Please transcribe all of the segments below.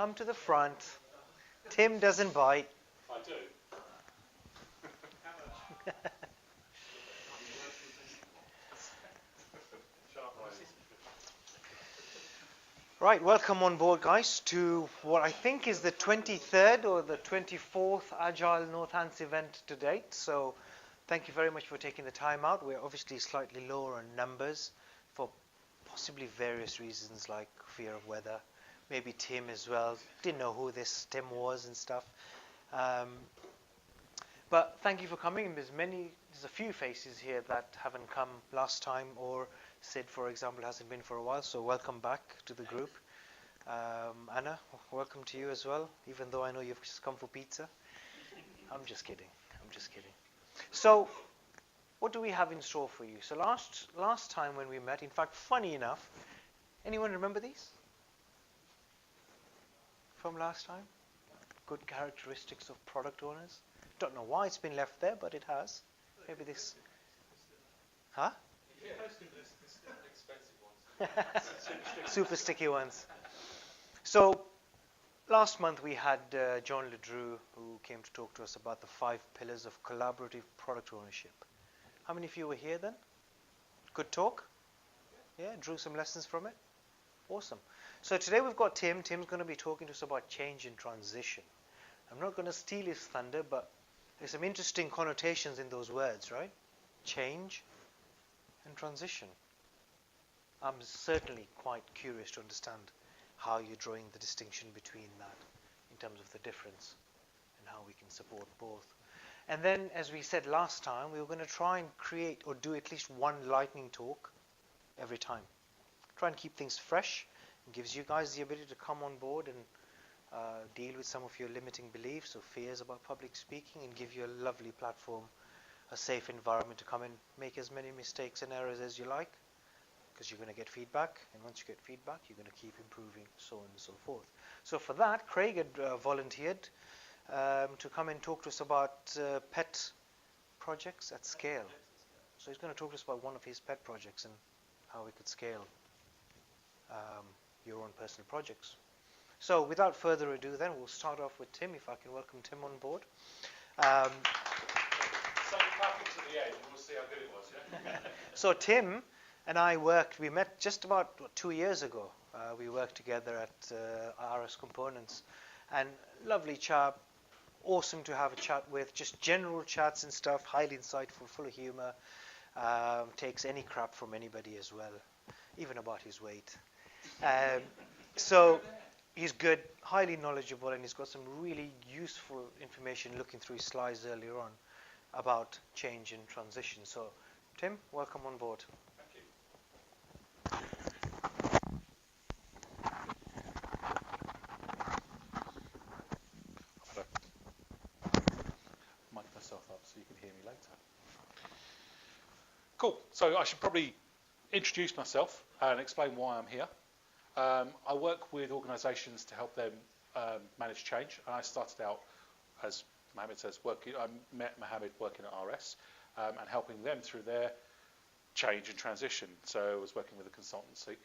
come to the front. Tim doesn't bite. I do. Right, welcome on board, guys, to what I think is the 23rd or the 24th Agile Northants event to date. So thank you very much for taking the time out. We're obviously slightly lower on numbers for possibly various reasons like fear of weather, maybe Tim as well. Didn't know who this Tim was and stuff. But thank you for coming. There's a few faces here that haven't come last time, or Sid, for example, hasn't been for a while, so welcome back to the group. Anna, welcome to you as well, even though I know you've just come for pizza. I'm just kidding. So, what do we have in store for you? So last time when we met, in fact, funny enough, anyone remember these from last time? Good characteristics of product owners. Don't know why it's been left there, but it has. Maybe this. Huh? Super sticky ones. So last month we had John Ledru, who came to talk to us about the 5 pillars of collaborative product ownership. How many of you were here then? Good talk? Yeah, drew some lessons from it? Awesome. So today we've got Tim. Tim's going to be talking to us about change and transition. I'm not going to steal his thunder, but there's some interesting connotations in those words, right? Change and transition. I'm certainly quite curious to understand how you're drawing the distinction between that in terms of the difference and how we can support both. And then, as we said last time, we were going to try and create or do at least one lightning talk every time. Try and keep things fresh. It gives you guys the ability to come on board and deal with some of your limiting beliefs or fears about public speaking, and give you a lovely platform, a safe environment to come and make as many mistakes and errors as you like, because you're going to get feedback, and once you get feedback, you're going to keep improving, so on and so forth. So for that, Craig had volunteered to come and talk to us about pet projects at scale. So he's going to talk to us about one of his pet projects and how we could scale your own personal projects. So without further ado then, we'll start off with Tim, if I can welcome Tim on board. So clap to the end and we'll see how good it was, yeah? So Tim and I we met just about 2 years ago. We worked together at RS Components, and lovely chap, awesome to have a chat with, just general chats and stuff, highly insightful, full of humor, takes any crap from anybody as well, even about his weight. So he's good, highly knowledgeable, and he's got some really useful information looking through his slides earlier on about change and transition. So Tim, welcome on board. Mic myself up so you can hear me later. Cool. So I should probably introduce myself and explain why I'm here. I work with organisations to help them manage change. And I started out, as Mohammed says, I met Mohammed working at RS and helping them through their change and transition. So I was working with a consultancy.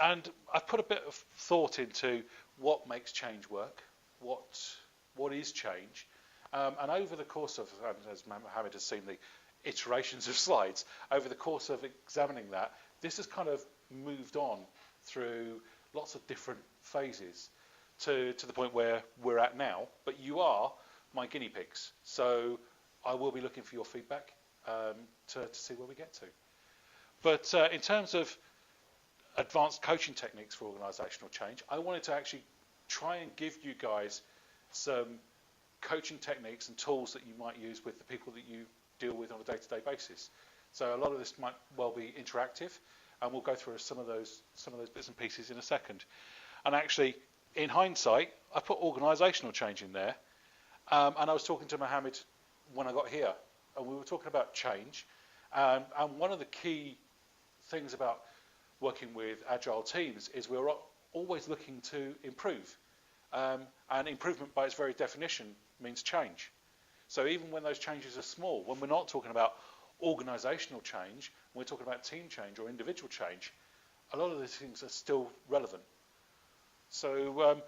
And I've put a bit of thought into what makes change work, what is change. And over the course of, as Mohammed has seen the iterations of slides, over the course of examining that, this has kind of moved on through lots of different phases to the point where we're at now. But you are my guinea pigs. So I will be looking for your feedback to see where we get to. But in terms of advanced coaching techniques for organisational change, I wanted to actually try and give you guys some coaching techniques and tools that you might use with the people that you deal with on a day-to-day basis. So a lot of this might well be interactive, and we'll go through some of those bits and pieces in a second. And actually, in hindsight, I put organisational change in there, and I was talking to Mohammed when I got here, and we were talking about change. And one of the key things about working with agile teams is we're always looking to improve. And improvement by its very definition means change. So even when those changes are small, when we're not talking about organisational change, when we're talking about team change or individual change, a lot of these things are still relevant. So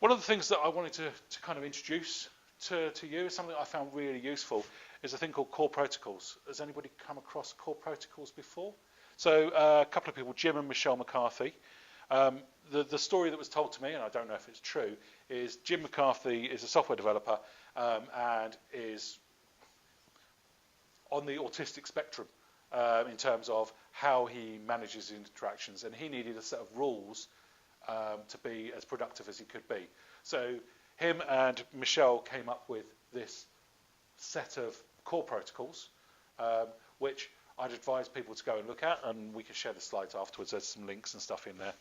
One of the things that I wanted to kind of introduce to you is something I found really useful is a thing called core protocols. Has anybody come across core protocols before? So a couple of people, Jim and Michelle McCarthy. The story that was told to me, and I don't know if it's true, is Jim McCarthy is a software developer and is on the autistic spectrum in terms of how he manages interactions, and he needed a set of rules to be as productive as he could be. So him and Michelle came up with this set of core protocols, which I'd advise people to go and look at, and we can share the slides afterwards. There's some links and stuff in there.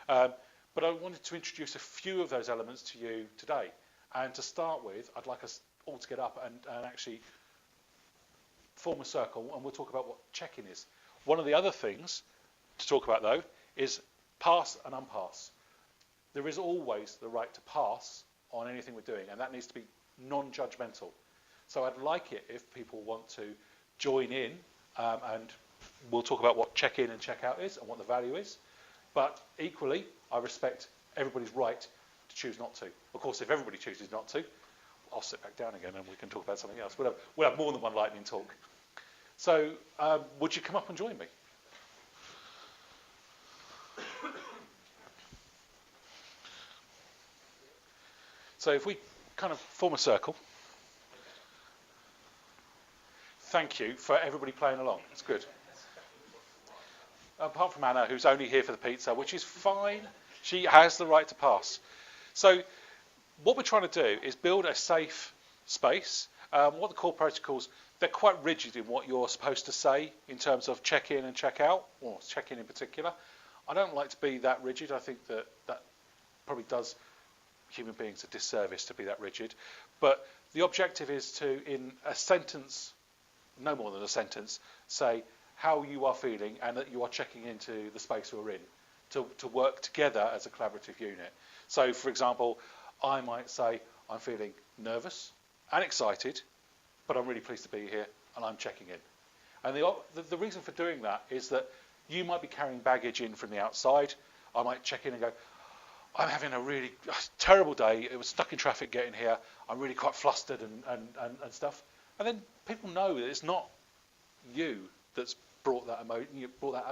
But I wanted to introduce a few of those elements to you today. And to start with, I'd like us all to get up and actually form a circle, and we'll talk about what check-in is. One of the other things to talk about, though, is pass and unpass. There is always the right to pass on anything we're doing, and that needs to be non-judgmental. So I'd like it if people want to join in, and we'll talk about what check-in and check-out is and what the value is. But equally, I respect everybody's right to choose not to. Of course, if everybody chooses not to, I'll sit back down again and we can talk about something else. We'll have more than one lightning talk. So would you come up and join me? So if we kind of form a circle. Thank you for everybody playing along. It's good. Apart from Anna, who's only here for the pizza, which is fine. She has the right to pass. So what we're trying to do is build a safe space. What the core protocols, they're quite rigid in what you're supposed to say in terms of check-in and check-out, or check-in in particular. I don't like to be that rigid. I think that probably does human beings a disservice to be that rigid. But the objective is to, in a sentence, no more than a sentence, say how you are feeling and that you are checking into the space we're in to work together as a collaborative unit. So, for example, I might say I'm feeling nervous and excited, but I'm really pleased to be here and I'm checking in. And the reason for doing that is that you might be carrying baggage in from the outside. I might check in and go, I'm having a really terrible day. It was stuck in traffic getting here. I'm really quite flustered and stuff. And then people know that it's not you that's brought that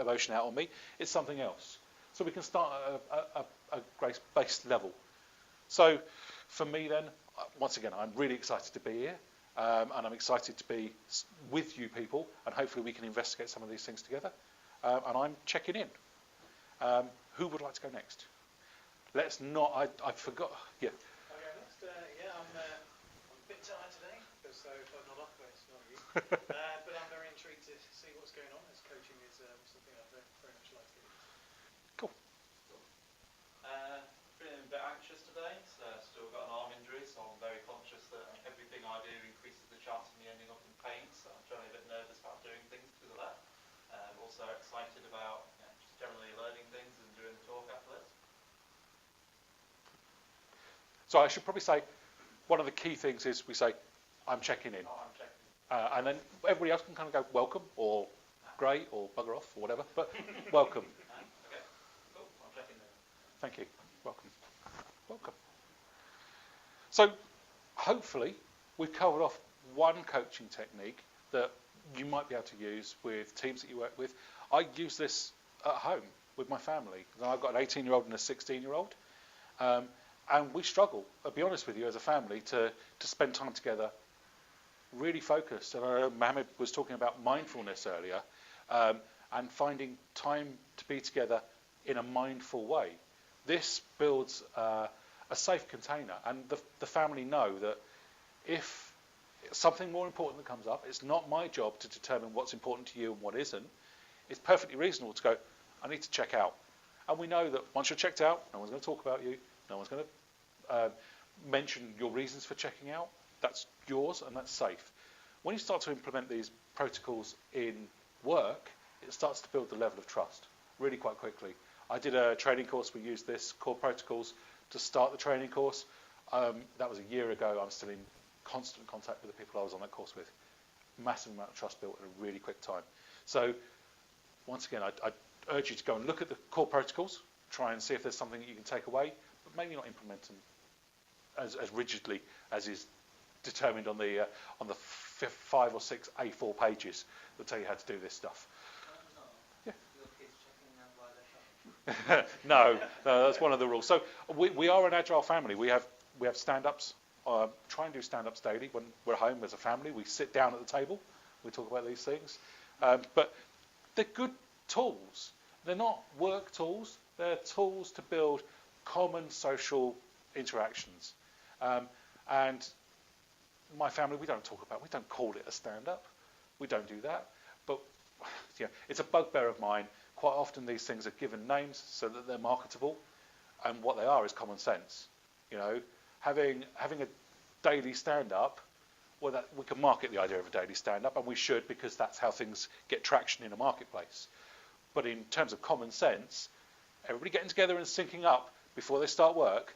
emotion out on me. It's something else. So we can start at a grace-based level. So for me then, once again, I'm really excited to be here. And I'm excited to be with you people. And hopefully we can investigate some of these things together. And I'm checking in. Who would like to go next? Let's not, I forgot. Yeah. Okay, next, I'm a bit tired today, so if I'm not up, it's not you. But I'm very intrigued to see what's going on, as coaching is something I'd very much like to do. Cool. Feeling a bit anxious today, so still got an arm injury, so I'm very conscious that everything I do increases the chance of me ending up in pain, so I'm generally a bit nervous about doing things because of that. Also excited about just generally learning things and doing the talk after this. So I should probably say, one of the key things is we say, I'm checking in. Oh, I'm checking. And then everybody else can kind of go, welcome, or great, or bugger off, or whatever, but welcome. Okay, cool, I'm checking in. Thank you. Welcome. Welcome. So hopefully we've covered off one coaching technique that you might be able to use with teams that you work with. I use this at home with my family. I've got an 18-year-old and a 16-year-old. And we struggle, I'll be honest with you, as a family, to spend time together really focused. And I know Mohammed was talking about mindfulness earlier, and finding time to be together in a mindful way. This builds a safe container, and the family know that if something more important that comes up, it's not my job to determine what's important to you and what isn't. It's perfectly reasonable to go, I need to check out. And we know that once you're checked out, no one's going to talk about you, no one's going to mention your reasons for checking out. That's yours and that's safe. When you start to implement these protocols in work, it starts to build the level of trust really quite quickly. I did a training course. We used this core protocols to start the training course. That was a year ago. I'm still in constant contact with the people I was on that course with. Massive amount of trust built in a really quick time. So once again, I urge you to go and look at the core protocols, try and see if there's something that you can take away, but maybe not implement them as rigidly as is determined on the 5 or 6 A4 pages that tell you how to do this stuff. Yeah. No, that's one of the rules. So we are an agile family. We have stand-ups. Try and do stand-ups daily when we're home as a family. We sit down at the table. We talk about these things. But they're good tools. They're not work tools. They're tools to build common social interactions. And my family, we don't call it a stand-up. We don't do that. But yeah, it's a bugbear of mine. Quite often these things are given names so that they're marketable, and what they are is common sense. You know, having a daily stand-up, well, that we can market the idea of a daily stand-up, and we should, because that's how things get traction in a marketplace. But in terms of common sense, everybody getting together and syncing up before they start work,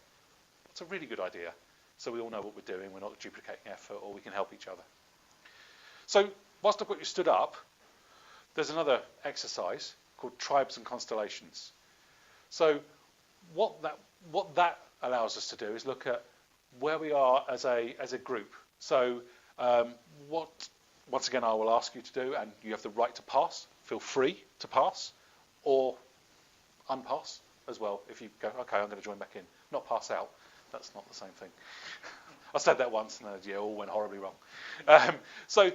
it's a really good idea. So we all know what we're doing, we're not duplicating effort, or we can help each other. So whilst I've got you stood up, there's another exercise called Tribes and Constellations. So what that allows us to do is look at where we are as a group. So once again, I will ask you to do, and you have the right to pass. Feel free to pass, or unpass as well. If you go, okay, I'm going to join back in, not pass out. That's not the same thing. I said that once, and it all went horribly wrong. So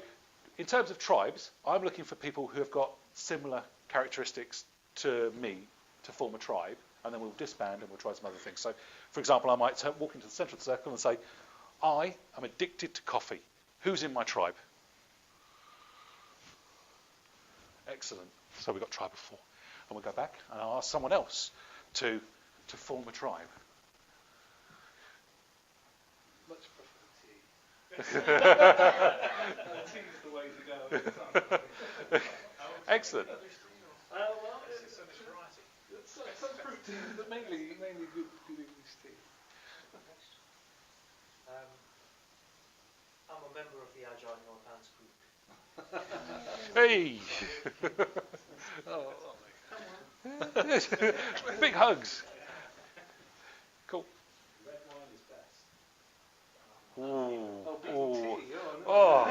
in terms of tribes, I'm looking for people who have got similar characteristics to me to form a tribe, and then we'll disband and we'll try some other things. So, for example, I might walk into the centre of the circle and say, I am addicted to coffee. Who's in my tribe? Excellent. So we've got tribe of 4. And we'll go back and I'll ask someone else to form a tribe. Much prefer tea. Tea is the way to go. Excellent. Well, it's so much variety. Some fruit tea, but mainly good English tea. I'm a member of the Agile Northants group. Hey! Oh, Big hugs. Cool. red wine is best. Ooh. Oh, Ooh. tea. Oh, no. Oh. I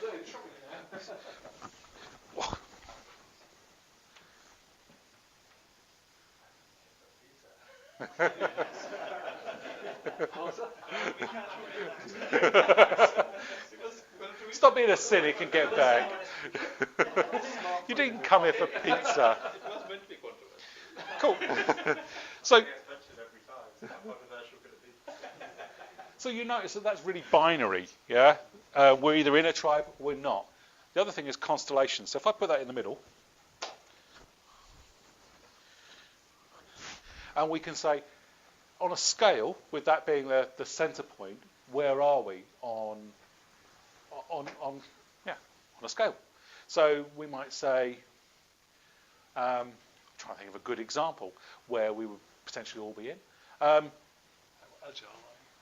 don't know, trouble Stop being a cynic and get back. You didn't come here for pizza. Cool. So you notice that that's really binary, yeah? We're either in a tribe or we're not. The other thing is constellations. So if I put that in the middle, and we can say, on a scale, with that being the centre point, where are we on a scale? So we might say, I'm trying to think of a good example where we would potentially all be in. Agile.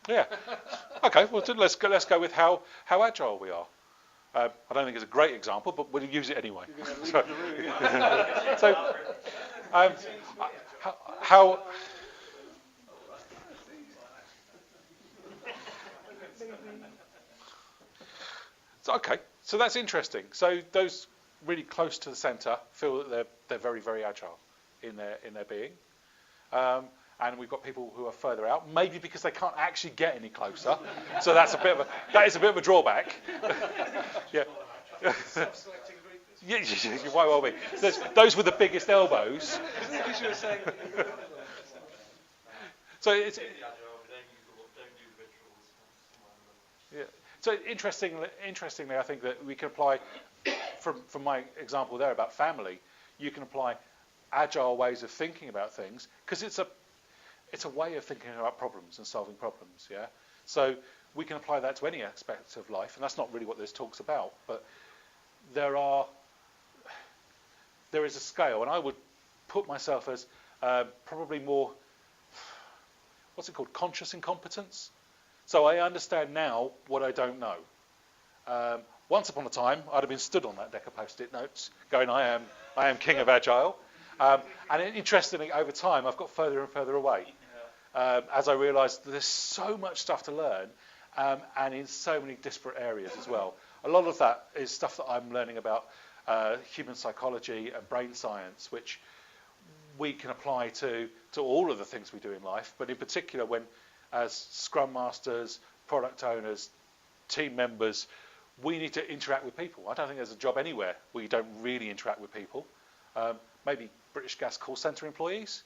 Yeah. Okay. Well, let's go with how agile we are. I don't think it's a great example, but we'll use it anyway. So, how So, okay, so that's interesting. So those really close to the centre feel that they're very, very agile in their being. And we've got people who are further out, maybe because they can't actually get any closer. So that is a bit of a drawback. Yeah. Self-selecting group. Yeah, you might well be. Those with the biggest elbows. Because you were saying So it's yeah. So interestingly, I think that we can apply from my example there about family. You can apply agile ways of thinking about things because it's a way of thinking about problems and solving problems. Yeah. So we can apply that to any aspect of life, and that's not really what this talk's about. But there is a scale, and I would put myself as probably more, what's it called, conscious incompetence. So I understand now what I don't know. Once upon a time, I'd have been stood on that deck of post-it notes, going, "I am king of Agile," and interestingly, over time, I've got further and further away. as I realised there's so much stuff to learn, and in so many disparate areas as well. A lot of that is stuff that I'm learning about human psychology and brain science, which we can apply to all of the things we do in life, but in particular when, as Scrum Masters, product owners, team members, we need to interact with people. I don't think there's a job anywhere where you don't really interact with people. Maybe British Gas call centre employees.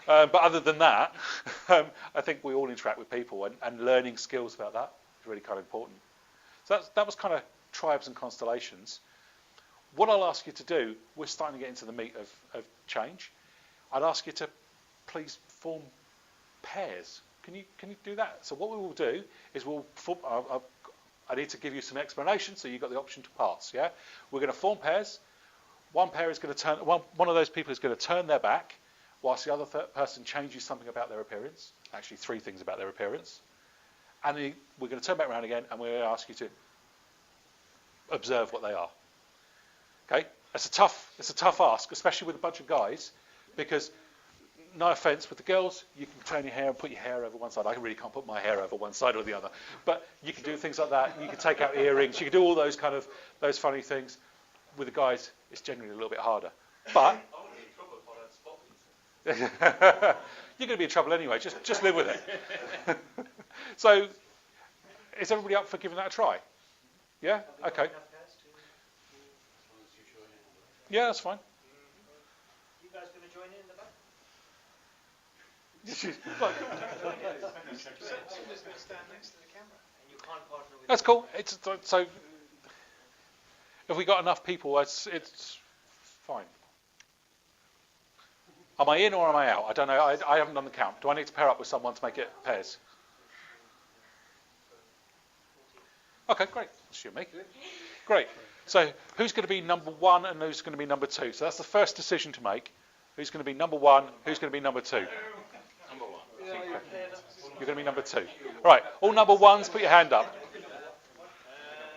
But other than that, I think we all interact with people, and learning skills about that is really kind of important. So that was kind of tribes and constellations. What I'll ask you to do, we're starting to get into the meat of change. I'd ask you to please form pairs. Can you do that? So what we will do is we'll form, I need to give you some explanation, so you've got the option to pass. Yeah, we're going to form pairs. One pair is going to turn. One of those people is going to turn their back, whilst the other person changes something about their appearance. Actually, 3 things about their appearance. And then we're going to turn back around again, and we're going to ask you to observe what they are. Okay, it's a tough ask, especially with a bunch of guys, because no offence, with the girls, you can turn your hair and put your hair over one side. I really can't put my hair over one side or the other, but you can do things like that. You can take out earrings. You can do all those those funny things. With the guys, it's generally a little bit harder. But you're going to be in trouble anyway. Just live with it. So, is everybody up for giving that a try? Yeah. Okay. Yeah, that's fine. You guys going to join in the back? Like, Somebody's going to stand next to the camera, and you can't partner with. that's cool. So if we got enough people, it's fine. Am I in or am I out? I don't know. I haven't done the count. Do I need to pair up with someone to make it pairs? Okay, great. That's you and me. Great. So who's going to be number 1 and who's going to be number 2? So that's the first decision to make. Who's going to be number 1? Who's going to be number 2? Number 1. You're going to be number 2. Right. All number 1s, put your hand up.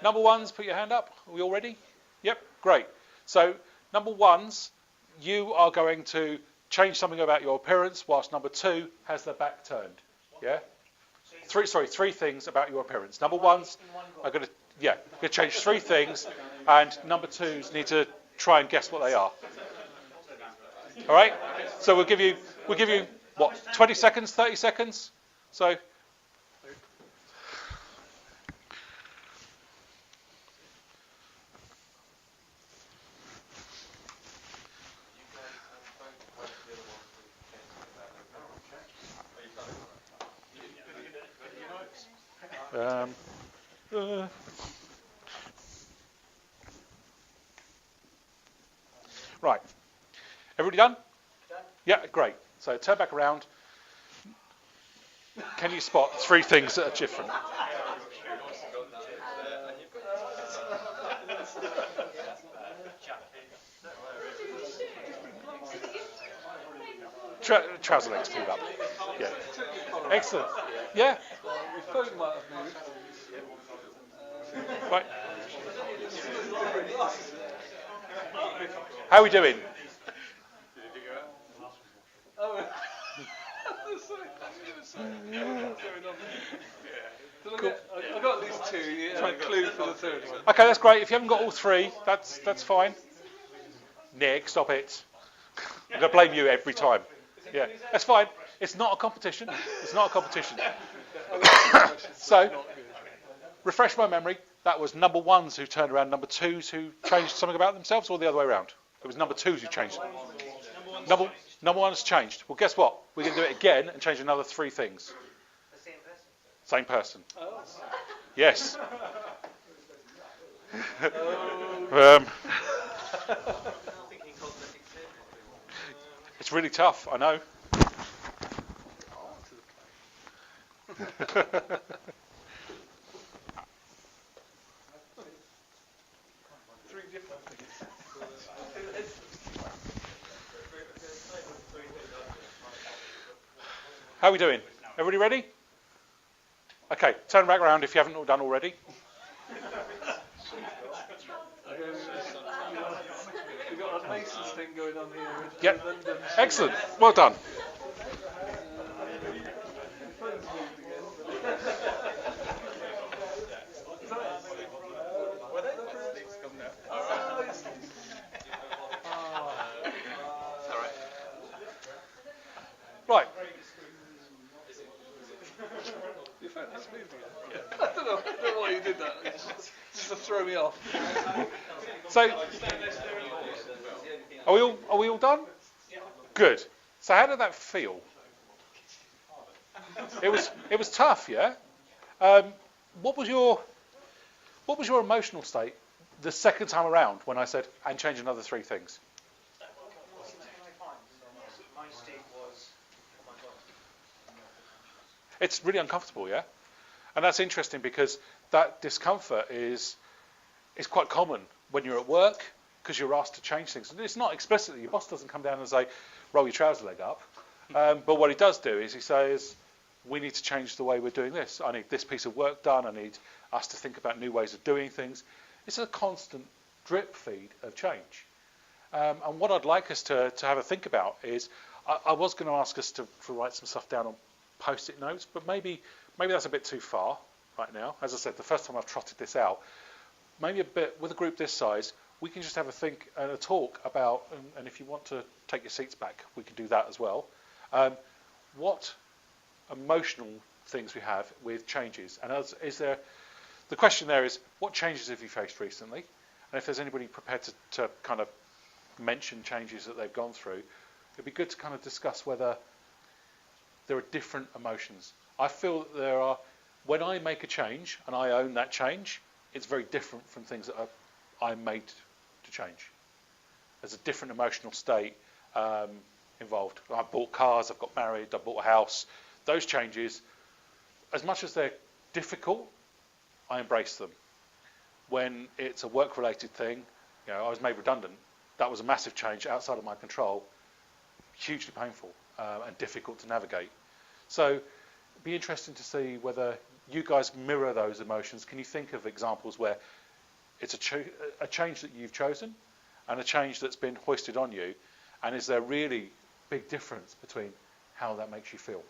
Number 1s, put your hand up. Are we all ready? Yep. Great. So number 1s, you are going to change something about your appearance, whilst number 2 has their back turned. Yeah. 3 things about your appearance. Number 1s are going to change 3 things, and number 2s need to try and guess what they are. All right. So we'll give you what, 20 seconds, 30 seconds. So. Right. Everybody done? Yeah, great. So turn back around. Can you spot 3 things that are different? Trouser legs pulled up. Yeah. Excellent. Yeah. Right. How are we doing? Cool. I got at least 2. Yeah, a clue for the 3rd one. Okay, that's great. If you haven't got all 3, that's fine. Nick, stop it. I'm going to blame you every time. Yeah, that's fine. It's not a competition. It's not a competition. So, refresh my memory. That was number 1s who turned around, number 2s who changed something about themselves, or the other way around? It was number 2s who changed. Number 1's changed. Well, guess what? We're going to do it again and change another 3 things. The same person? Same person. Yes. It's really tough, I know. How are we doing? Everybody ready? Okay, turn back around if you haven't done already. We've got a Masons thing going on here. Yep. Excellent. Well done. to throw me off. So, are we all done? Good. So how did that feel? It was tough, yeah. What was your emotional state the second time around when I said and change another 3 things? My state was, oh my God. It's really uncomfortable, yeah. And that's interesting because that discomfort is quite common when you're at work because you're asked to change things. And it's not explicitly. Your boss doesn't come down and say, roll your trouser leg up. But what he does do is he says, we need to change the way we're doing this. I need this piece of work done. I need us to think about new ways of doing things. It's a constant drip feed of change. And what I'd like us to have a think about is, I was going to ask us to write some stuff down on post-it notes, but maybe that's a bit too far right now. As I said, the first time I've trotted this out, maybe a bit with a group this size, we can just have a think and a talk about, and if you want to take your seats back, we can do that as well. What emotional things we have with changes, and the question there is, what changes have you faced recently? And if there's anybody prepared to kind of mention changes that they've gone through, it'd be good to kind of discuss whether there are different emotions. I feel that there are, when I make a change and I own that change, it's very different from things that I'm made to change. There's a different emotional state involved. I've bought cars, I've got married, I've bought a house. Those changes, as much as they're difficult, I embrace them. When it's a work-related thing, I was made redundant. That was a massive change outside of my control, hugely painful and difficult to navigate. So it'd be interesting to see whether you guys mirror those emotions. Can you think of examples where it's a change that you've chosen and a change that's been hoisted on you, and is there really big difference between how that makes you feel?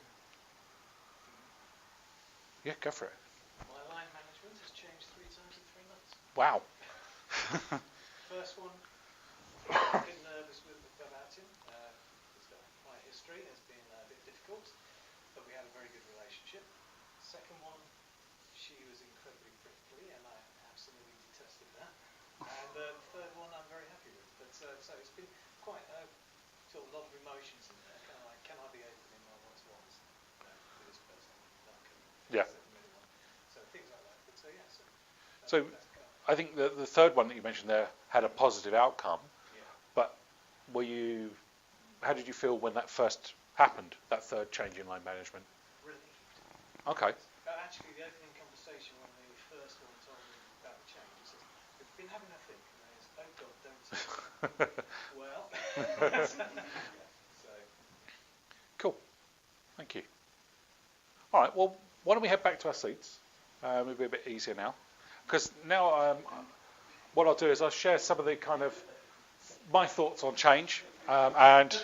Yeah, go for it. My line management has changed 3 times in 3 months. Wow. First one, a bit nervous about him. He's got quite a history. It's been a bit difficult, but we had a very good relationship. Second one, she was incredibly prickly, and I absolutely detested that. And the third one, I'm very happy with. But so it's been quite a sort of lot of emotions in there. Kind of like, can I be open in my one-to-ones with this person? Yeah. So things like that. But so yeah. So I think the third one that you mentioned there had a positive outcome. Yeah. But how did you feel when that first happened, that third change in line management? Relieved. Okay. Actually, the opening conversation when the first one told me about the change, he says, we've been having a think. And I said, oh God, don't say that. Well, so. Cool. Thank you. All right, well, why don't we head back to our seats? It'll be a bit easier now. Because now what I'll do is I'll share some of the kind of my thoughts on change and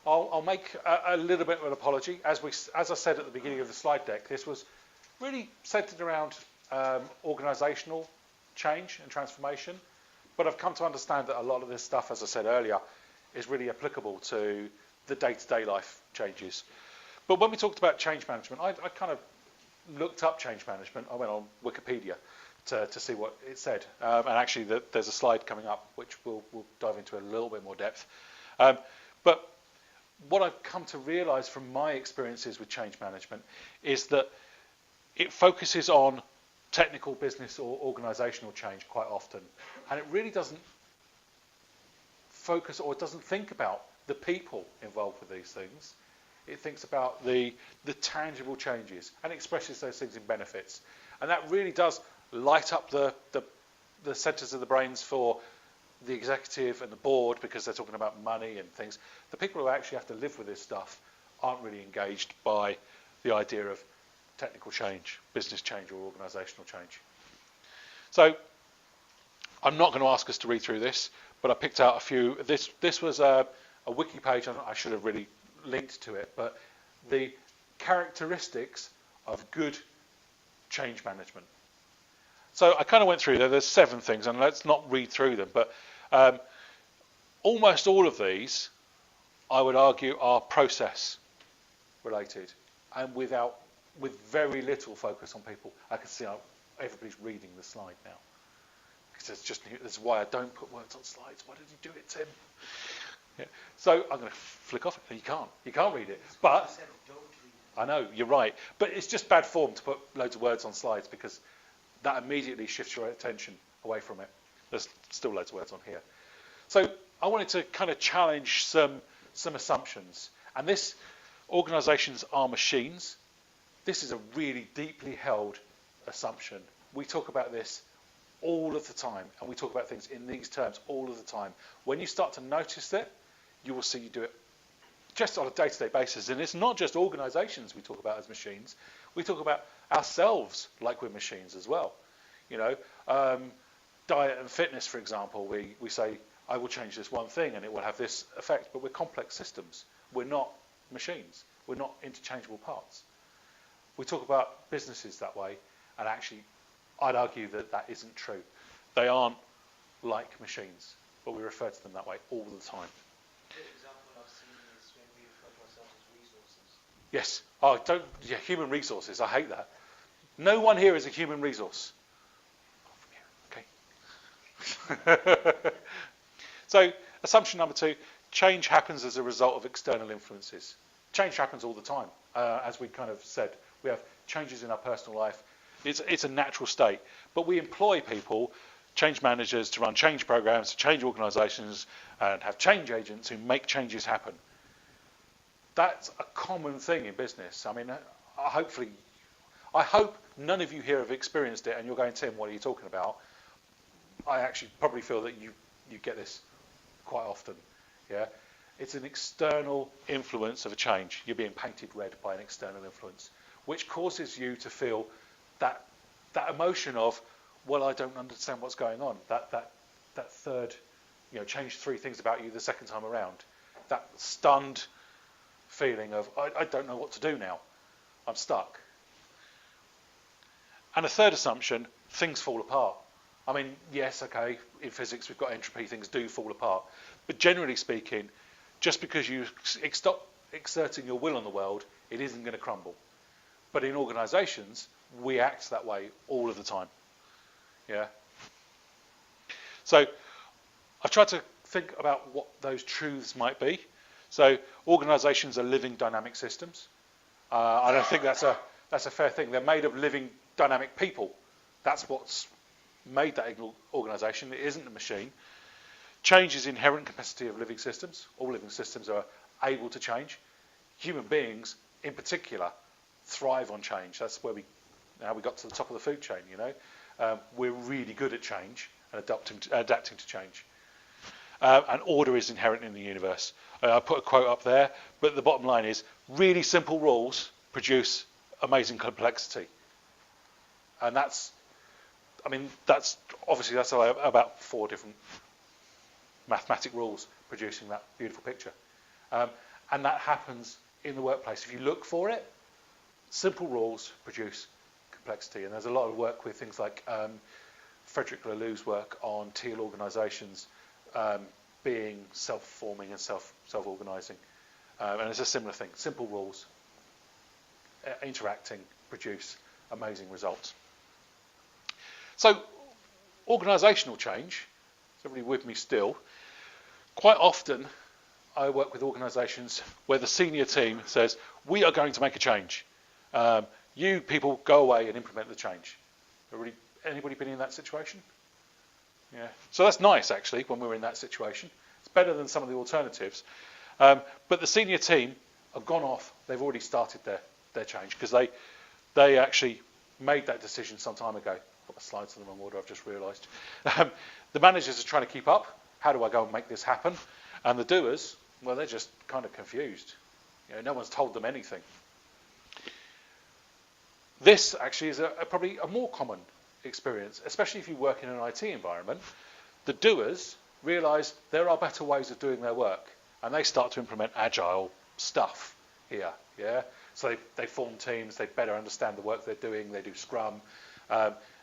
I'll make a little bit of an apology. As I said at the beginning of the slide deck, this was really centered around organisational change and transformation. But I've come to understand that a lot of this stuff, as I said earlier, is really applicable to the day-to-day life changes. But when we talked about change management, I kind of looked up change management. I went on Wikipedia to see what it said. And actually, there's a slide coming up which we'll dive into a little bit more depth. But what I've come to realise from my experiences with change management is that it focuses on technical, business or organisational change quite often. And it really doesn't focus or it doesn't think about the people involved with these things. It thinks about the tangible changes and expresses those things in benefits. And that really does light up the centres of the brains for the executive and the board, because they're talking about money and things. The people who actually have to live with this stuff aren't really engaged by the idea of technical change, business change or organisational change. So I'm not going to ask us to read through this, but I picked out a few. This was a wiki page. I should have really linked to it, but the characteristics of good change management. So I kind of went through there. There's 7 things, and let's not read through them, but almost all of these, I would argue, are process related. and with very little focus on people. I can see how everybody's reading the slide now. That's why I don't put words on slides. Why did you do it, Tim? Yeah. So I'm going to flick off it. You can't read it. But I know, you're right. But it's just bad form to put loads of words on slides because that immediately shifts your attention away from it. There's still loads of words on here. So I wanted to kind of challenge some assumptions. And this, organisations are machines. This is a really deeply held assumption. We talk about this all of the time, and we talk about things in these terms all of the time. When you start to notice it, you will see you do it just on a day-to-day basis. And it's not just organisations we talk about as machines. We talk about ourselves like we're machines as well. You know, diet and fitness, for example, we say, I will change this one thing and it will have this effect, but we're complex systems. We're not machines. We're not interchangeable parts. We talk about businesses that way, and actually, I'd argue that isn't true. They aren't like machines, but we refer to them that way all the time. The example I've seen is when we refer to ourselves as resources. Yes. Oh, human resources. I hate that. No one here is a human resource. Okay. So, assumption number 2, change happens as a result of external influences. Change happens all the time. As we kind of said, we have changes in our personal life. It's a natural state. But we employ people, change managers, to run change programs, to change organisations, and have change agents who make changes happen. That's a common thing in business. I mean, I hope none of you here have experienced it and you're going, Tim, what are you talking about? I actually probably feel that you get this quite often. Yeah, it's an external influence of a change. You're being painted red by an external influence, which causes you to feel that emotion of, well, I don't understand what's going on. That third, changed 3 things about you the second time around. That stunned feeling of, I don't know what to do now. I'm stuck. And a third assumption, things fall apart. I mean, yes, okay, in physics we've got entropy, things do fall apart. But generally speaking, just because you stop exerting your will on the world, it isn't going to crumble. But in organisations, we act that way all of the time. Yeah. So I've tried to think about what those truths might be. So organisations are living dynamic systems. I don't think that's a fair thing. They're made of living dynamic people. That's what's made that organisation. It isn't a machine. Change is inherent capacity of living systems. All living systems are able to change. Human beings, in particular, thrive on change. That's how we got to the top of the food chain. We're really good at change and adapting to change. And order is inherent in the universe. I put a quote up there, but the bottom line is really simple rules produce amazing complexity. And that's about 4 different mathematic rules producing that beautiful picture. And that happens in the workplace. If you look for it, simple rules produce complexity. And there's a lot of work with things like Frederick Laloux's work on teal organisations being self-forming and self-organising. And it's a similar thing. Simple rules interacting produce amazing results. So, organisational change, is everybody with me still? Quite often, I work with organisations where the senior team says, we are going to make a change. You people go away and implement the change. Anybody been in that situation? Yeah. So that's nice, actually, when we're in that situation. It's better than some of the alternatives. But the senior team have gone off. They've already started their change because they actually made that decision some time ago. Got the slides in the wrong order, I've just realised. The managers are trying to keep up. How do I go and make this happen? And the doers, well, they're just kind of confused. No one's told them anything. This actually is probably a more common experience, especially if you work in an IT environment. The doers realise there are better ways of doing their work, and they start to implement Agile stuff here. Yeah, so they form teams, they better understand the work they're doing, they do scrum.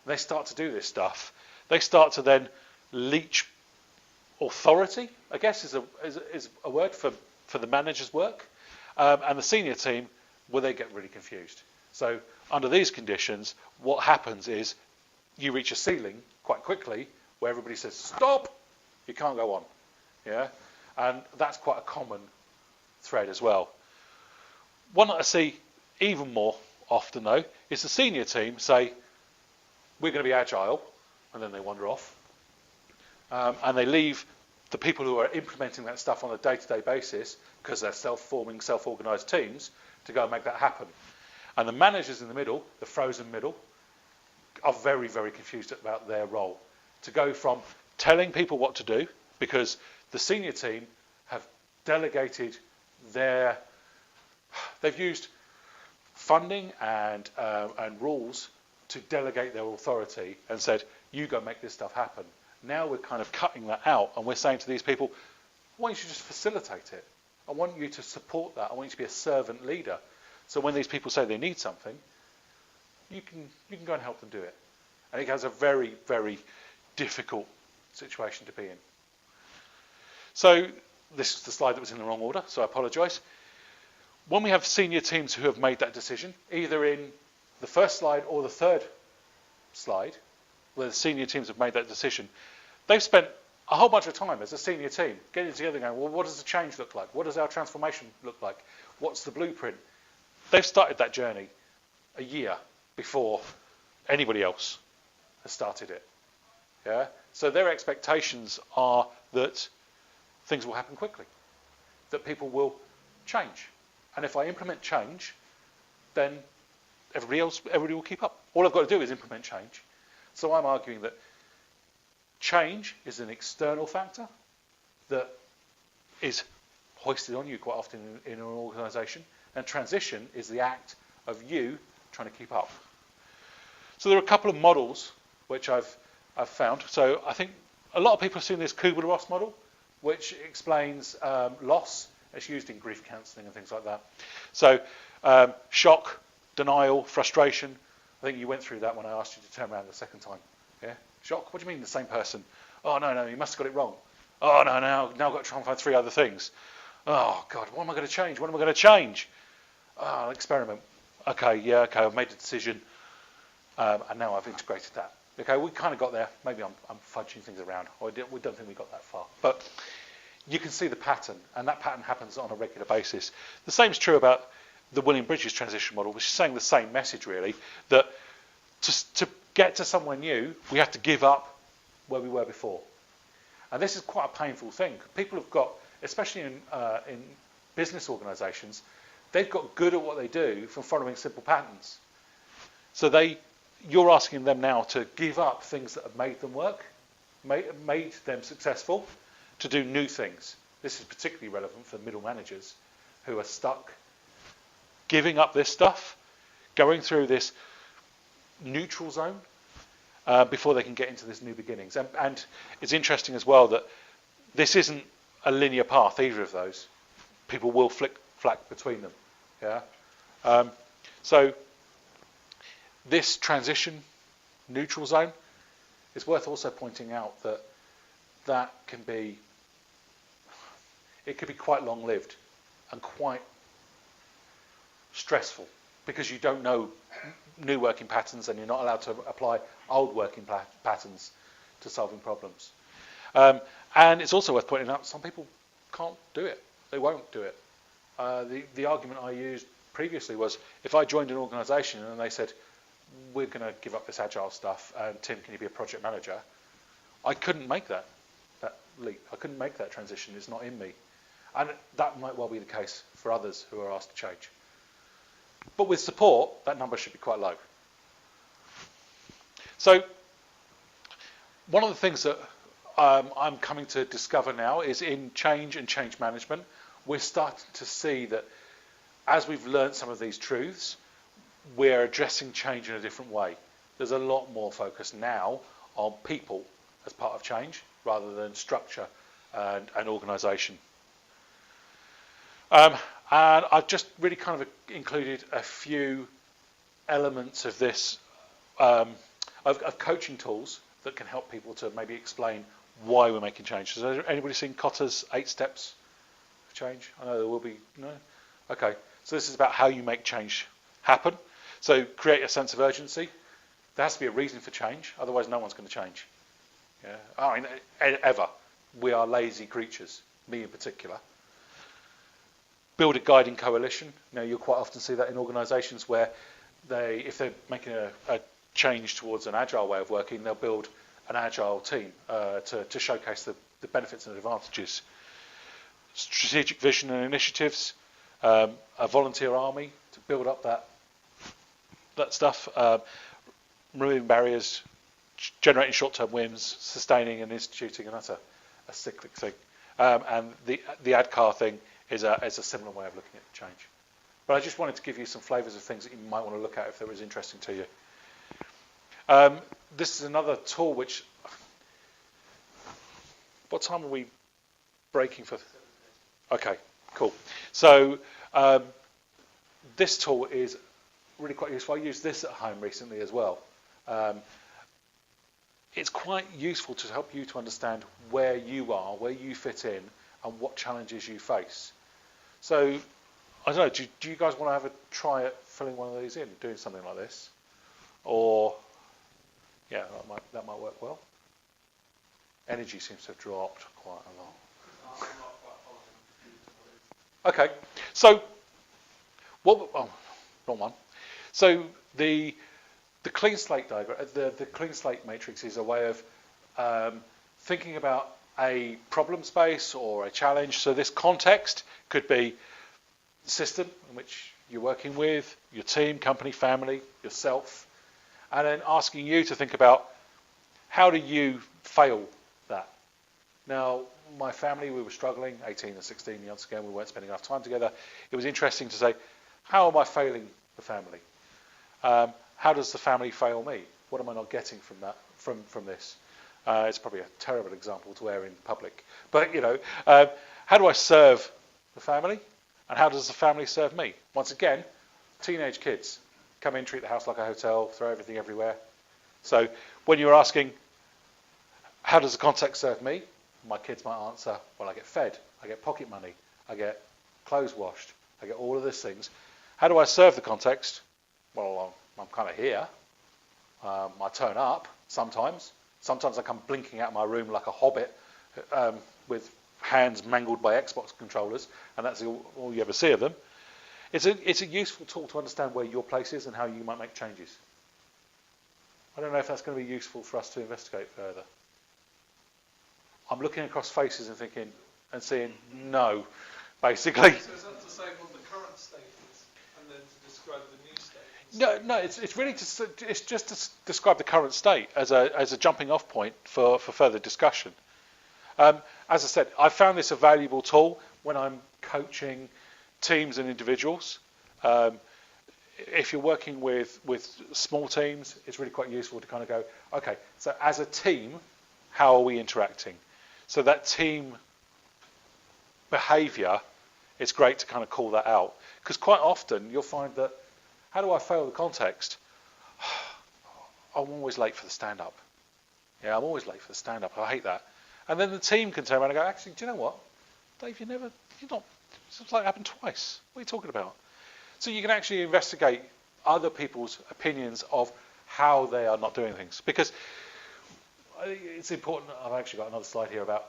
They start to do this stuff. They start to then leech authority, I guess is a word for the manager's work. And the senior team well, they get really confused. So under these conditions, what happens is you reach a ceiling quite quickly where everybody says, stop, you can't go on. Yeah, and that's quite a common thread as well. One that I see even more often, though, is the senior team say, we're going to be agile, and then they wander off. And they leave the people who are implementing that stuff on a day-to-day basis, because they're self-forming, self-organised teams, to go and make that happen. And the managers in the middle, the frozen middle, are very, very confused about their role. To go from telling people what to do, because the senior team have delegated they've used funding and rules to delegate their authority and said, you go make this stuff happen. Now we're kind of cutting that out, and we're saying to these people, why don't you just facilitate it? I want you to support that. I want you to be a servant leader. So when these people say they need something, you can go and help them do it. And it has a very, very difficult situation to be in. So this is the slide that was in the wrong order, so I apologise. When we have senior teams who have made that decision, either in the first slide or the third slide, where the senior teams have made that decision, they've spent a whole bunch of time as a senior team getting together and going, well, what does the change look like? What does our transformation look like? What's the blueprint? They've started that journey a year before anybody else has started it. Yeah? So their expectations are that things will happen quickly, that people will change. And if I implement change, then everybody will keep up. All I've got to do is implement change. So I'm arguing that change is an external factor that is hoisted on you quite often in an organisation, and transition is the act of you trying to keep up. So there are a couple of models which I've found. So I think a lot of people have seen this Kubler-Ross model, which explains loss. It's used in grief counselling and things like that. So shock, denial, frustration. I think you went through that when I asked you to turn around the second time. Yeah? Shock? What do you mean the same person? Oh, no, you must have got it wrong. Oh, no, now I've got to try and find 3 other things. Oh, God, what am I going to change? What am I going to change? Oh, I'll experiment. Okay, I've made a decision, and now I've integrated that. Okay, we kind of got there. Maybe I'm fudging things around. We don't think we got that far. But you can see the pattern, and that pattern happens on a regular basis. The same is true about the William Bridges transition model, which is saying the same message, really, that to get to somewhere new, we have to give up where we were before. And this is quite a painful thing. People have got, especially in business organisations, they've got good at what they do from following simple patterns. So you're asking them now to give up things that have made them work, made them successful, to do new things. This is particularly relevant for middle managers who are stuck giving up this stuff, going through this neutral zone before they can get into this new beginnings. And it's interesting as well that this isn't a linear path, either of those. People will flack between them. Yeah. So this transition neutral zone, it's worth also pointing out that can be quite long-lived and quite stressful, because you don't know new working patterns and you're not allowed to apply old working patterns to solving problems. And it's also worth pointing out some people can't do it. They won't do it. The argument I used previously was, if I joined an organisation and they said, we're going to give up this agile stuff and Tim, can you be a project manager? I couldn't make that leap. I couldn't make that transition. It's not in me. And that might well be the case for others who are asked to change. But with support, that number should be quite low. So one of the things that I'm coming to discover now is in change and change management, we're starting to see that as we've learned some of these truths, we're addressing change in a different way. There's a lot more focus now on people as part of change rather than structure and organisation. And I've just really kind of included a few elements of this, of coaching tools that can help people to maybe explain why we're making change. Has anybody seen Kotter's 8 steps of change? I know there will be, no? Okay. So this is about how you make change happen. So create a sense of urgency. There has to be a reason for change, otherwise no one's going to change. Yeah? I mean, ever. We are lazy creatures, me in particular. Build a guiding coalition. Now, you'll quite often see that in organisations where if they're making a change towards an agile way of working, they'll build an agile team to showcase the benefits and advantages. Strategic vision and initiatives, a volunteer army to build up that stuff, removing barriers, generating short-term wins, sustaining and instituting, and that's a cyclic thing. And the ADCAR thing is a similar way of looking at change. But I just wanted to give you some flavours of things that you might want to look at if they was interesting to you. This is another tool which... What time are we breaking for? Okay, cool. So this tool is really quite useful. I used this at home recently as well. It's quite useful to help you to understand where you are, where you fit in, and what challenges you face. So, I don't know, do you guys want to have a try at filling one of these in, doing something like this? Or, yeah, that might work well. Energy seems to have dropped quite a lot. Okay, so, wrong one. So, the clean slate diagram, the clean slate matrix is a way of thinking about a problem space or a challenge. So this context could be the system in which you're working with, your team, company, family, yourself, and then asking you to think about how do you fail that. Now, my family, we were struggling, 18 and 16 years ago, we weren't spending enough time together. It was interesting to say, how am I failing the family? How does the family fail me? What am I not getting from that? From this? It's probably a terrible example to wear in public, but how do I serve the family, and how does the family serve me? Once again, teenage kids come in, treat the house like a hotel, throw everything everywhere. So when you're asking, how does the context serve me? My kids might answer, well, I get fed, I get pocket money, I get clothes washed, I get all of these things. How do I serve the context? Well, I'm kind of here. I turn up sometimes. Sometimes I come blinking out of my room like a hobbit with hands mangled by Xbox controllers, and that's all you ever see of them. It's a useful tool to understand where your place is and how you might make changes. I don't know if that's going to be useful for us to investigate further. I'm looking across faces and thinking and seeing no, basically. So is that to say what the current state is, and then to describe the new state? No, it's really it's just to describe the current state as a jumping off point for further discussion. As I said, I found this a valuable tool when I'm coaching teams and individuals. If you're working with small teams, it's really quite useful to kind of go, okay, so as a team, how are we interacting? So that team behaviour, it's great to kind of call that out. Because quite often you'll find that, how do I fail the context? I'm always late for the stand-up. Yeah, I'm always late for the stand-up. I hate that. And then the team can turn around and go, actually, do you know what? Dave, you're not, it's like it happened twice. What are you talking about? So you can actually investigate other people's opinions of how they are not doing things. Because I think it's important, I've actually got another slide here about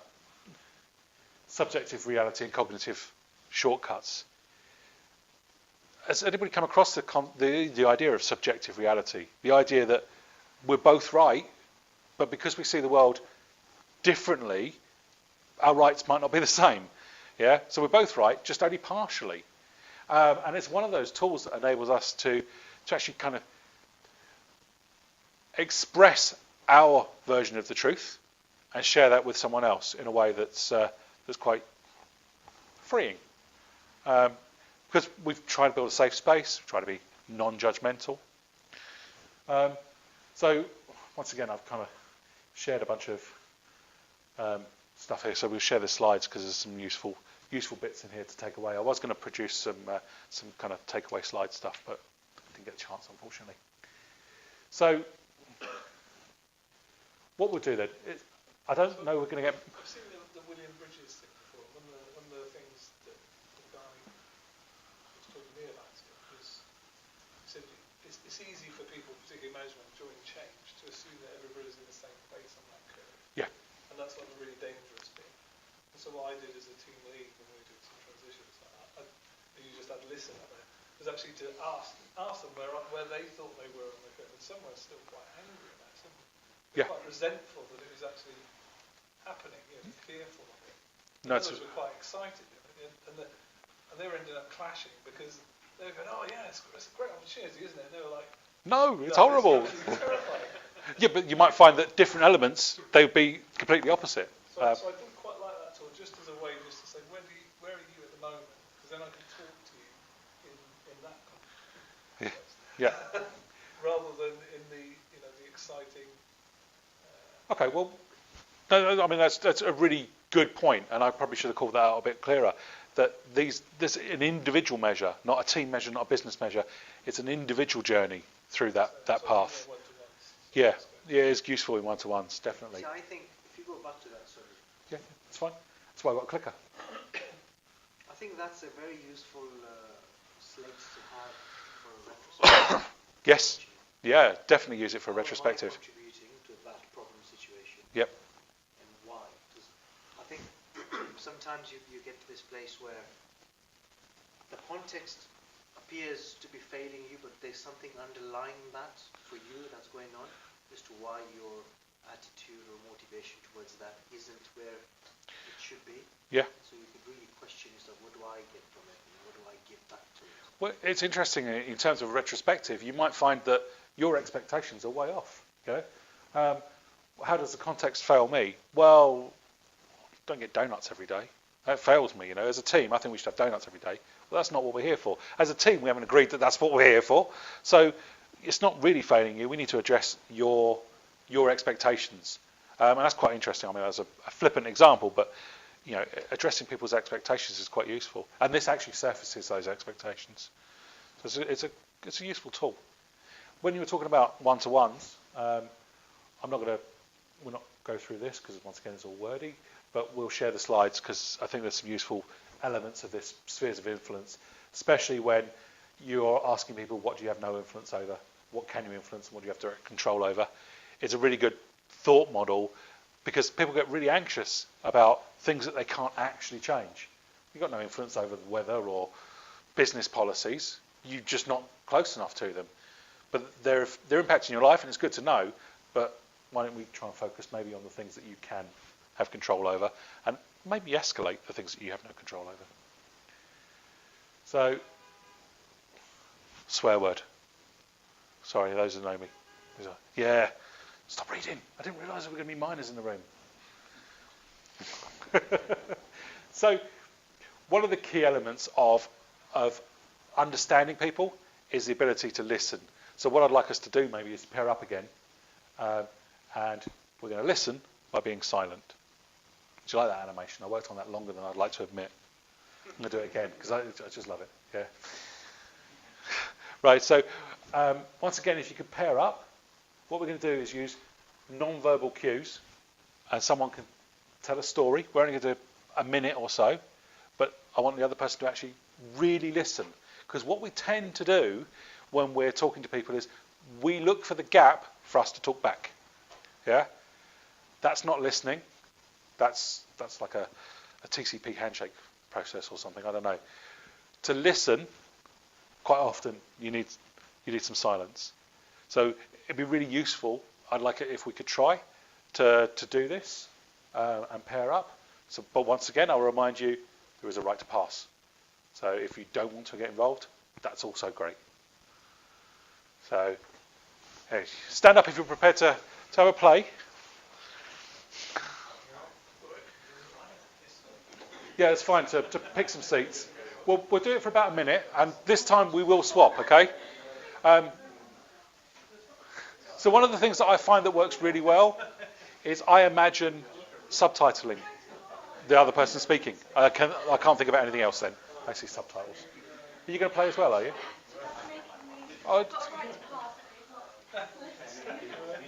subjective reality and cognitive shortcuts. Has anybody come across the idea of subjective reality? The idea that we're both right, but because we see the world differently, our rights might not be the same. Yeah, so we're both right, just only partially. And it's one of those tools that enables us to actually kind of express our version of the truth and share that with someone else in a way that's quite freeing. Because we've tried to build a safe space, try to be non-judgmental. So once again, I've kind of shared a bunch of stuff here, so we'll share the slides because there's some useful bits in here to take away. I was going to produce some kind of takeaway slide stuff, but I didn't get a chance, unfortunately. So what we'll do then, I don't know we're going to get... I've seen the William Bridges thing before. One of the things that the guy was talking to me it's easy for people, particularly management, during change, to assume that everybody's in the same place on that curve. Yeah. And that's like a really dangerous thing. And so what I did as a team lead when we were doing some transitions, and you just had to listen at it, was actually to ask them where they thought they were on the curve. And some were still quite angry about it. Some were quite resentful that it was actually happening, fearful of it. And others were quite excited. And they were ended up clashing because they were going, oh yeah, it's a great opportunity, isn't it? And they were like, no, it's horrible. It's terrifying. Yeah, but you might find that different elements, they would be completely opposite. So I didn't quite like that tool, just as a way just to say, where are you at the moment? Because then I can talk to you in that context. Yeah. Rather than in the exciting. Okay, well, no, I mean that's a really good point, and I probably should have called that out a bit clearer. That this is an individual measure, not a team measure, not a business measure. It's an individual journey through that path. Yeah, it's useful in one-to-ones, definitely. So I think if you go back to that, sorry. Yeah, it's fine. That's why I've got a clicker. I think that's a very useful slate to have for a retrospective. Yes. Yeah, definitely use it for a retrospective. Contributing to that problem situation. Yep. And why? Because I think sometimes you get to this place where the context appears to be failing you, but there's something underlying that for you that's going on as to why your attitude or motivation towards that isn't where it should be. Yeah. So you could really question yourself, what do I get from it and what do I give back to it? Well, it's interesting in terms of retrospective, you might find that your expectations are way off. How does the context fail me? Well, don't get donuts every day. That fails me, As a team, I think we should have donuts every day. Well, that's not what we're here for. As a team, we haven't agreed that that's what we're here for. So it's not really failing you. We need to address your expectations. And that's quite interesting. I mean, as a flippant example, but addressing people's expectations is quite useful. And this actually surfaces those expectations. So it's a useful tool. When you were talking about one-to-ones, we'll not go through this because once again it's all wordy, but we'll share the slides because I think there's some useful elements of this spheres of influence, especially when you're asking people what do you have no influence over, what can you influence and what do you have direct control over. It's a really good thought model because people get really anxious about things that they can't actually change. You've got no influence over the weather or business policies, you're just not close enough to them. But they're impacting your life and it's good to know, but why don't we try and focus maybe on the things that you can have control over and maybe escalate the things that you have no control over. So, swear word. Sorry, those who know me. Yeah, stop reading. I didn't realise there were going to be minors in the room. So, one of the key elements of understanding people is the ability to listen. So what I'd like us to do maybe is pair up again and we're going to listen by being silent. Do you like that animation? I worked on that longer than I'd like to admit. I'm going to do it again because I just love it. Yeah. Right, so once again, if you could pair up, what we're going to do is use non-verbal cues and someone can tell a story. We're only going to do a minute or so, but I want the other person to actually really listen because what we tend to do when we're talking to people is we look for the gap for us to talk back. Yeah? That's not listening. That's like a TCP handshake process or something. I don't know. To listen, quite often you need some silence. So it'd be really useful. I'd like it if we could try to do this and pair up. So, but once again, I'll remind you there is a right to pass. So if you don't want to get involved, that's also great. So hey, stand up if you're prepared to have a play. Yeah, it's fine to pick some seats. We'll do it for about a minute, and this time we will swap, okay? So one of the things that I find that works really well is I imagine subtitling the other person speaking. I can't think about anything else then. I see subtitles. Are you going to play as well, are you?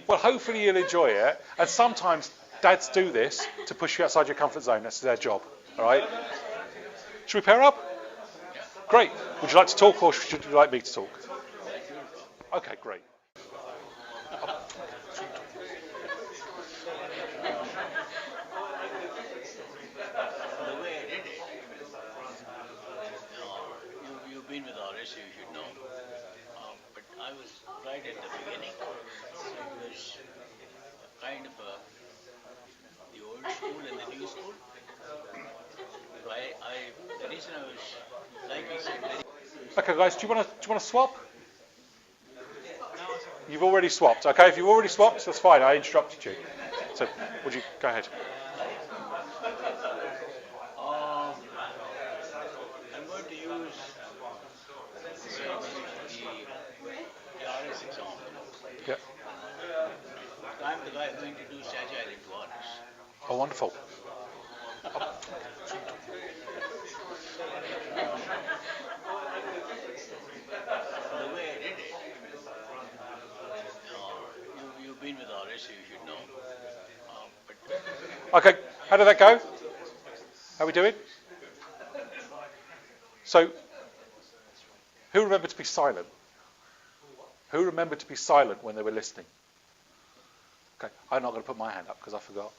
Well, hopefully you'll enjoy it. And sometimes dads do this to push you outside your comfort zone. That's their job. All right? Should we pair up? Great. Would you like to talk or should you like me to talk? Okay, great. The way I did it, you've been with RS, so you should know. But I was right at the beginning. So it was kind of the old school and the new school. The reason I was, like you said, very. Okay, guys, do you want to swap? You've already swapped. Okay, if you've already swapped, that's fine. I interrupted you. So, would you go ahead? I'm going to use the RS example. Yeah. I'm the guy who introduced Agile into RS. Oh, wonderful. The way I did it, you've been with RS, so you should know. Okay, how did that go? How are we doing? So, who remembered to be silent? Who remembered to be silent when they were listening? Okay, I'm not going to put my hand up because I forgot.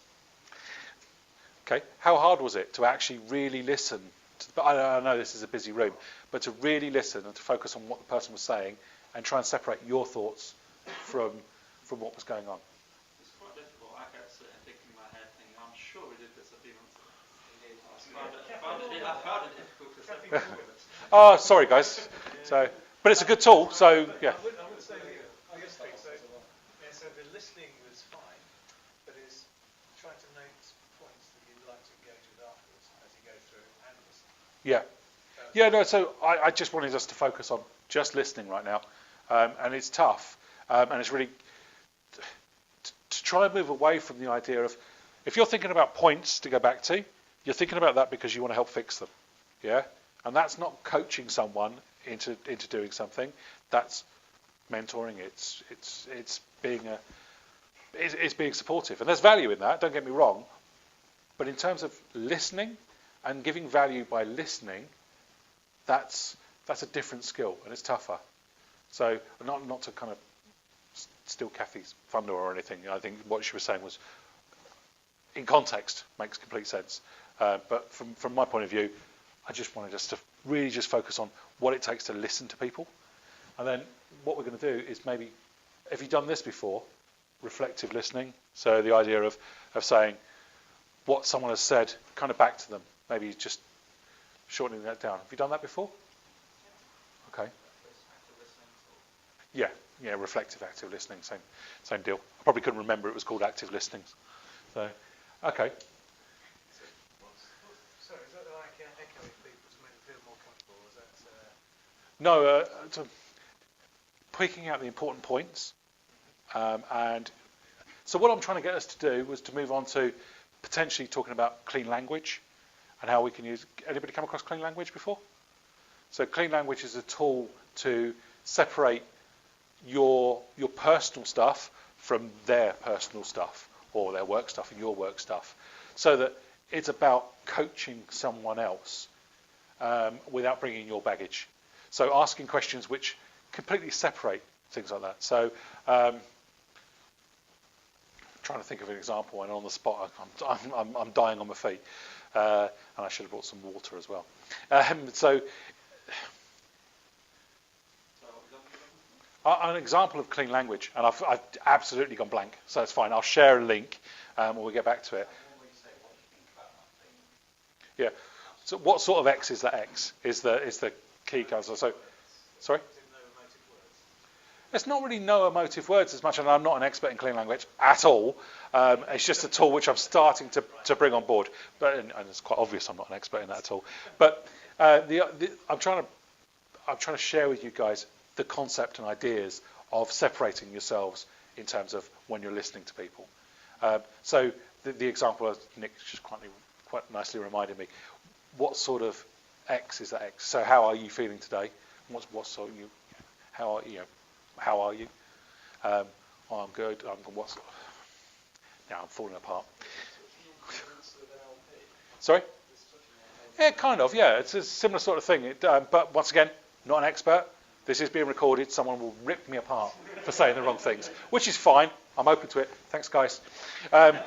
Okay, how hard was it to actually really listen? I know this is a busy room, but to really listen and to focus on what the person was saying and try and separate your thoughts from what was going on. It's quite difficult. I kept sitting thinking in my head, thinking, I'm sure we did this a few months ago. I found it difficult to separate it. Oh, sorry guys. So, but it's a good tool. So yeah. I would say, I guess so the listening was fine, but it's trying to note points that you'd like to engage with afterwards as you go through and listen. Yeah. Yeah, no, so I just wanted us to focus on just listening right now. And it's tough. And it's really to try and move away from the idea of, if you're thinking about points to go back to, you're thinking about that because you want to help fix them. Yeah? And that's not coaching someone into doing something. That's mentoring. It's being supportive. And there's value in that, don't get me wrong. But in terms of listening and giving value by listening, that's a different skill and it's tougher. So not to kind of steal Kathy's thunder or anything. I think what she was saying was, in context, makes complete sense. But from my point of view, I just wanted us to really just focus on what it takes to listen to people. And then what we're going to do is maybe, if you've done this before, reflective listening. So the idea of saying what someone has said kind of back to them. Maybe just shortening that down. Have you done that before? Okay. Yeah, reflective, active listening, same deal. I probably couldn't remember it was called active listening. So, okay. Sorry, is that like echoing people to make them feel more comfortable? Is that? No, picking out the important points. And so what I'm trying to get us to do was to move on to potentially talking about clean language and how we can use. Anybody come across clean language before? So clean language is a tool to separate your personal stuff from their personal stuff, or their work stuff and your work stuff, so that it's about coaching someone else without bringing your baggage. So asking questions which completely separate things like that. So trying to think of an example, and on the spot I'm dying on my feet, and I should have brought some water as well. So an example of clean language, and I've absolutely gone blank, so it's fine. I'll share a link when we get back to it. Yeah. So what sort of X is that X? Is the key answer. So, sorry? It's not really no emotive words as much, and I'm not an expert in clean language at all. It's just a tool which I'm starting to bring on board. But and it's quite obvious I'm not an expert in that at all. But I'm trying to share with you guys the concept and ideas of separating yourselves in terms of when you're listening to people. So the example Nick just quite nicely reminded me. What sort of X is that X? So how are you feeling today? What sort of you? How are you? Oh, I'm good. Now I'm falling apart. Sorry? Yeah, kind of. Yeah, it's a similar sort of thing. But once again, not an expert. This is being recorded. Someone will rip me apart for saying the wrong things, which is fine. I'm open to it. Thanks, guys. But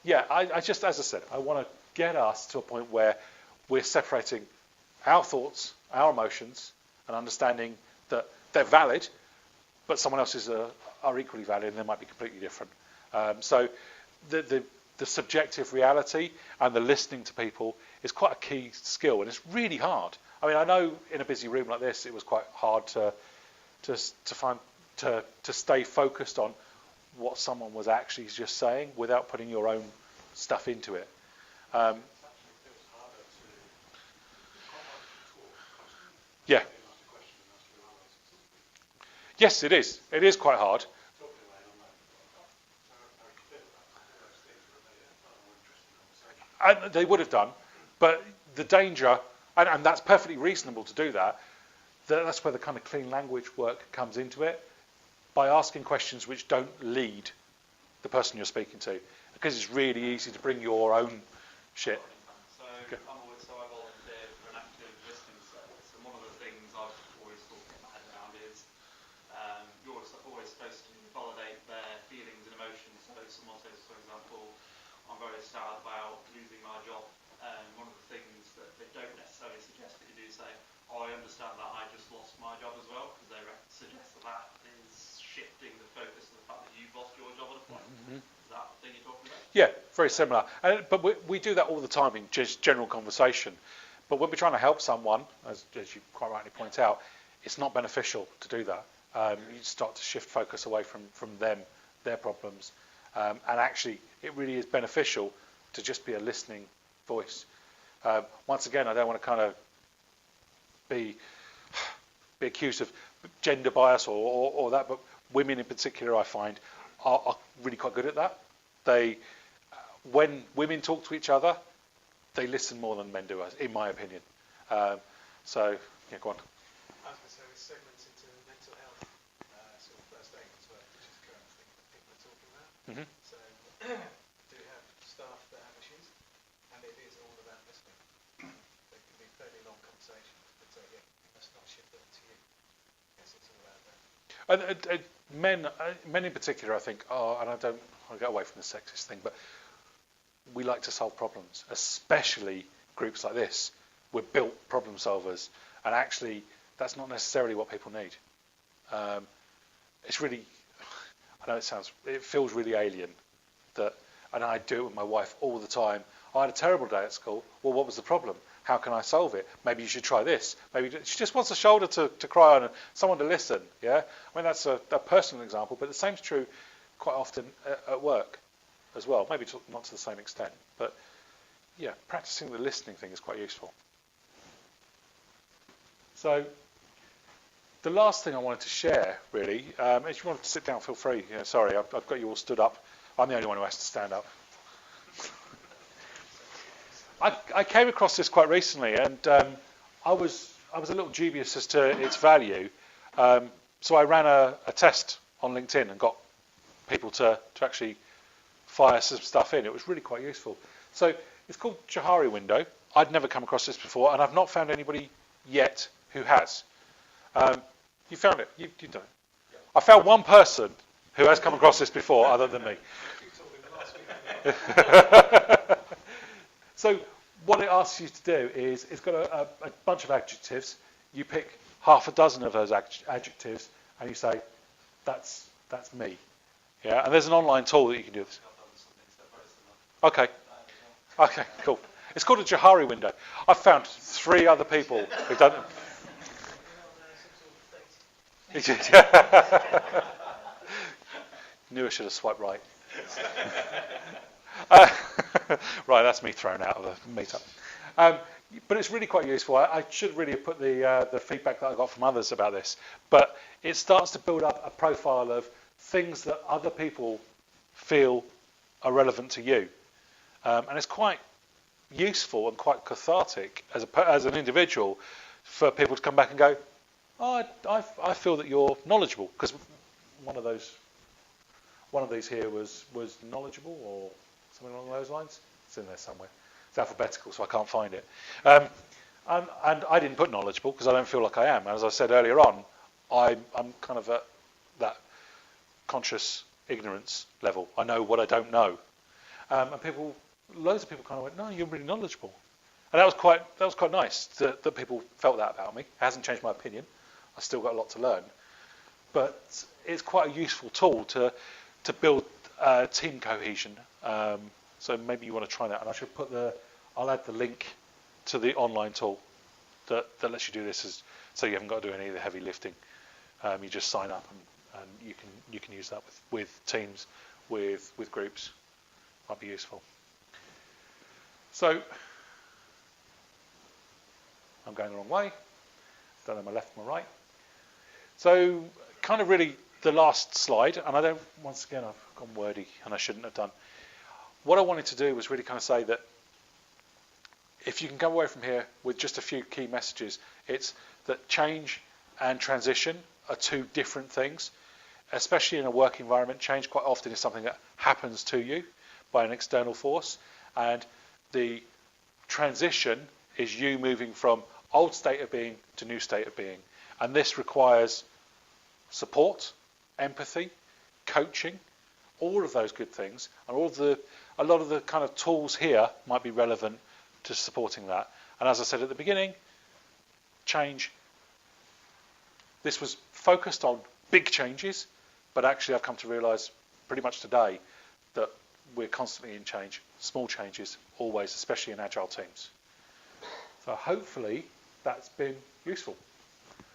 yeah, I just, as I said, I want to get us to a point where we're separating our thoughts, our emotions, and understanding that they're valid, but someone else's are equally valid, and they might be completely different. So the subjective reality and the listening to people is quite a key skill, and it's really hard. I mean, I know in a busy room like this, it was quite hard to stay focused on what someone was actually just saying without putting your own stuff into it. Yeah. Yes, it is. It is quite hard. And they would have done, but the danger, and that's perfectly reasonable to do that, that's where the kind of clean language work comes into it, by asking questions which don't lead the person you're speaking to, because it's really easy to bring your own shit. So I volunteer for an active listening service, and one of the things I've always thought in my head around is you're always supposed to validate their feelings and emotions. So if someone says, for example, I'm very sad about losing my job, one of the things that they don't necessarily suggest that you do say, I understand that I just lost my job as well, because they suggest that is shifting the focus of the fact that you've lost your job at a point. Mm-hmm. Is that the thing you're talking about? Yeah, very similar. But we do that all the time in just general conversation. But when we're trying to help someone, as you quite rightly point out, it's not beneficial to do that. You start to shift focus away from them, their problems. And actually, it really is beneficial to just be a listening voice. Once again, I don't want to kind of be accused of gender bias or that, but women in particular, I find, are really quite good at that. When women talk to each other, they listen more than men do, in my opinion. So, yeah, go on. I was going to say, it's segmented to mental health, sort of first aid as well, which is the current thing that people are talking about. Mm-hmm. So, do have staff that have issues, and it is all about listening. They can be fairly long conversations, but yeah, you must not shift it to you. Yes, it's all about that. Men in particular, I think, and I don't want to get away from the sexist thing, but we like to solve problems, especially groups like this. We're built problem solvers, and actually, that's not necessarily what people need. It's really, I know it feels really alien, and I do it with my wife all the time. I had a terrible day at school. Well, what was the problem? How can I solve it? Maybe you should try this. Maybe she just wants a shoulder to cry on and someone to listen. Yeah, I mean that's a personal example, but the same's true quite often at work as well. Maybe not to the same extent, but yeah, practicing the listening thing is quite useful. So the last thing I wanted to share, really, if you want to sit down, feel free. Yeah, sorry, I've got you all stood up. I'm the only one who has to stand up. I came across this quite recently, and I was a little dubious as to its value. So I ran a test on LinkedIn and got people to actually fire some stuff in. It was really quite useful. So it's called Johari Window. I'd never come across this before, and I've not found anybody yet who has. You found it? You've done it? Yeah. I found one person who has come across this before, other than me. So what it asks you to do is it's got a bunch of adjectives. You pick half a dozen of those adjectives, and you say, that's me. Yeah, and there's an online tool that you can do this. Okay, cool. It's called a Johari Window. I've found 3 other people who've done it. Knew I should have swiped right. Right, that's me thrown out of the meetup. But it's really quite useful. I should really have put the feedback that I got from others about this. But it starts to build up a profile of things that other people feel are relevant to you. And it's quite useful and quite cathartic as an individual for people to come back and go, oh, I feel that you're knowledgeable, because one of these here was knowledgeable or something along those lines. It's in there somewhere. It's alphabetical, so I can't find it. And I didn't put knowledgeable because I don't feel like I am. As I said earlier on, I'm kind of at that conscious ignorance level. I know what I don't know. And loads of people kind of went, no, you're really knowledgeable. And that was quite nice that people felt that about me. It hasn't changed my opinion. I've still got a lot to learn. But it's quite a useful tool to build team cohesion. So maybe you want to try that. And I'll add the link to the online tool that lets you do this, so you haven't got to do any of the heavy lifting. You just sign up and you can use that with teams, with groups. Might be useful. So I'm going the wrong way. Don't know my left and my right. So kind of really the last slide, and once again I've gone wordy and I shouldn't have done. What I wanted to do was really kind of say that if you can come away from here with just a few key messages, it's that change and transition are two different things, especially in a work environment. Change quite often is something that happens to you by an external force, and the transition is you moving from old state of being to new state of being. And this requires support, empathy, coaching, all of those good things, and a lot of the kind of tools here might be relevant to supporting that. And as I said at the beginning, change. This was focused on big changes, but actually I've come to realise pretty much today that we're constantly in change, small changes always, especially in agile teams. So hopefully that's been useful.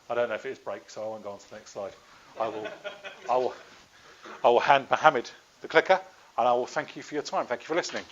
I don't know if it is break, so I won't go on to the next slide. I will hand Mohammed the clicker, and I will thank you for your time. Thank you for listening.